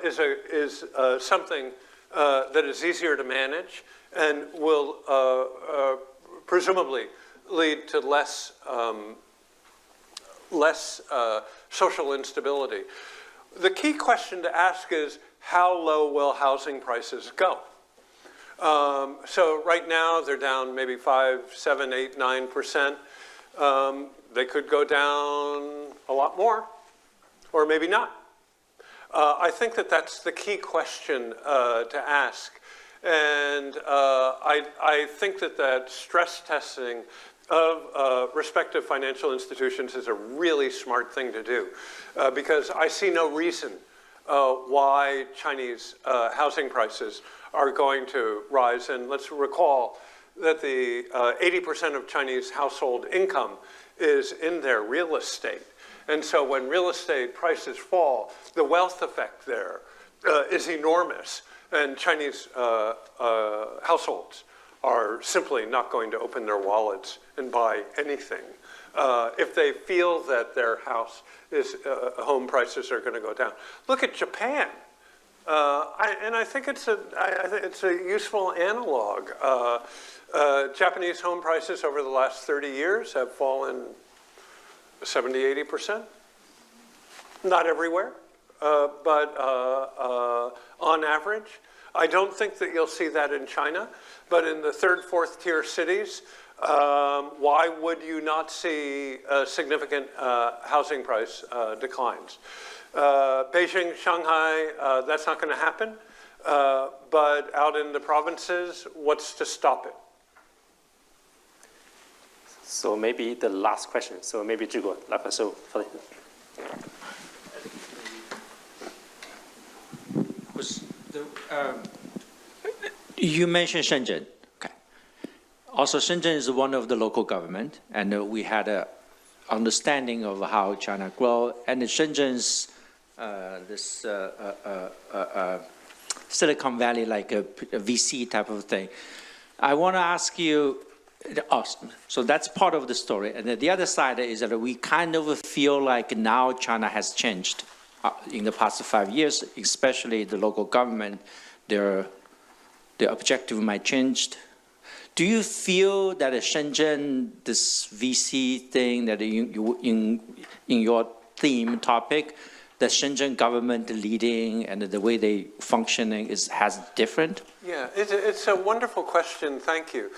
is something that is easier to manage and will presumably lead to less social instability. The key question to ask is, how low will housing prices go? So right now they're down maybe 5, 7, 8, 9%. They could go down a lot more, or maybe not. I think that that's the key question to ask. And I think that stress testing of respective financial institutions is a really smart thing to do because I see no reason why Chinese housing prices are going to rise. And let's recall that the 80% of Chinese household income is in their real estate. And so when real estate prices fall, the wealth effect there is enormous. And Chinese households are simply not going to open their wallets and buy anything if they feel that their home prices are going to go down. Look at Japan. And I think it's a useful analog. Japanese home prices over the last 30 years have fallen 70, 80%. Not everywhere, but on average. I don't think that you'll see that in China, but in the third, fourth tier cities, why would you not see significant housing price declines? Beijing, Shanghai, that's not going to happen. But out in the provinces, what's to stop it? So maybe the last question. So maybe Zhigo, so for you mentioned Shenzhen. Okay. Also, Shenzhen is one of the local government, and we had a understanding of how China grow, and Shenzhen's this Silicon Valley, like a VC type of thing. I want to ask you, so that's part of the story. And then the other side is that we kind of feel like now China has changed in the past 5 years, especially the local government, their objective might change. Do you feel that Shenzhen, this VC thing that in your theme topic, the Shenzhen government leading and the way they functioning has different? Yeah, it's a wonderful question. Thank you.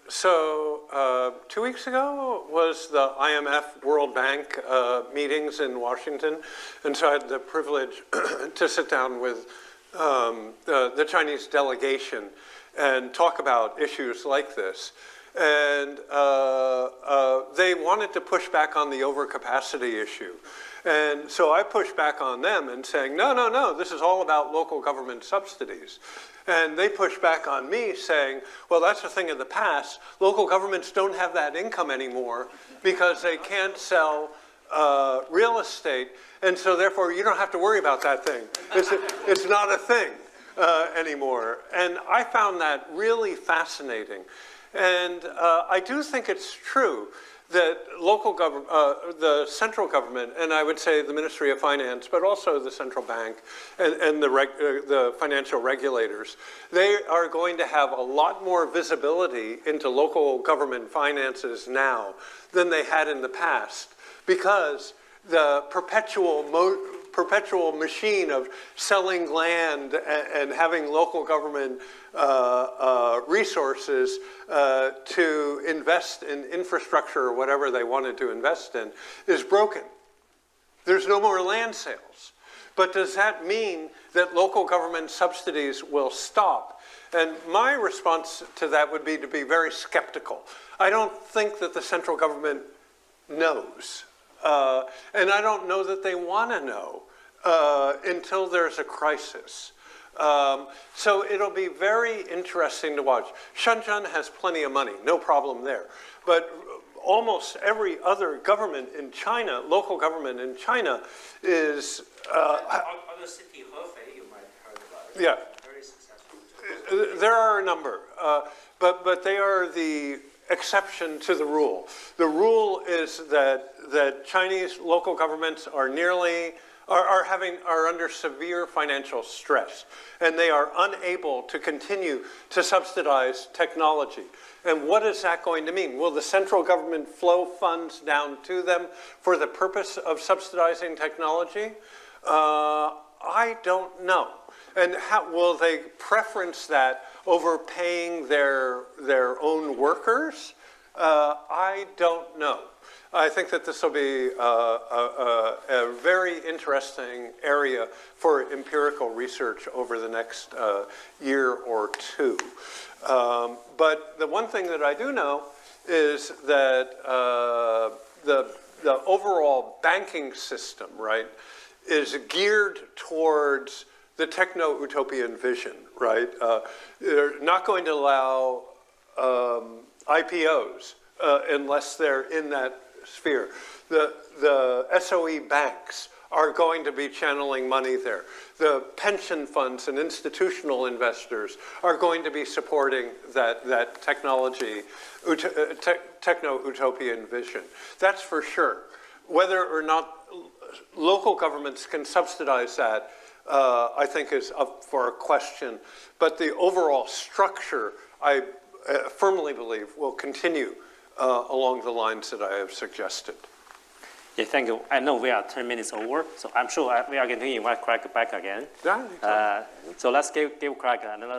So 2 weeks ago was the IMF World Bank meetings in Washington, and so I had the privilege to sit down with the Chinese delegation and talk about issues like this. And they wanted to push back on the overcapacity issue. And so I pushed back on them and saying, no, this is all about local government subsidies. And they pushed back on me saying, well, that's a thing of the past. Local governments don't have that income anymore because they can't sell real estate. And so therefore, you don't have to worry about that thing. It's not a thing anymore. And I found that really fascinating. And I do think it's true that local government, the central government, and I would say the Ministry of Finance, but also the central bank and the financial regulators, they are going to have a lot more visibility into local government finances now than they had in the past, because the perpetual machine of selling land and having local government resources to invest in infrastructure or whatever they wanted to invest in is broken. There's no more land sales. But does that mean that local government subsidies will stop? And my response to that would be to be very skeptical. I don't think that the central government knows. And I don't know that they want to know until there's a crisis. So it'll be very interesting to watch. Shenzhen has plenty of money, no problem there. But almost every other government in China, local government in China, is... other city, Hefei, you might have heard about it. Yeah. Very successful. There are a number, but they are the exception to the rule. The rule is that Chinese local governments are under severe financial stress, and they are unable to continue to subsidize technology. And what is that going to mean? Will the central government flow funds down to them for the purpose of subsidizing technology? I don't know. And how will they preference that over paying their own workers? I don't know. I think that this will be a very interesting area for empirical research over the next year or two. But the one thing that I do know is that the overall banking system, right, is geared towards the techno-utopian vision, right? They're not going to allow IPOs unless they're in that sphere. The SOE banks are going to be channeling money there. The pension funds and institutional investors are going to be supporting that technology, techno-utopian vision. That's for sure. Whether or not local governments can subsidize that, I think is up for a question. But the overall structure, I firmly believe, will continue along the lines that I have suggested. Yeah, thank you. I know we are 10 minutes over, so I'm sure we are going to invite Craig back again. Yeah, So let's give Craig another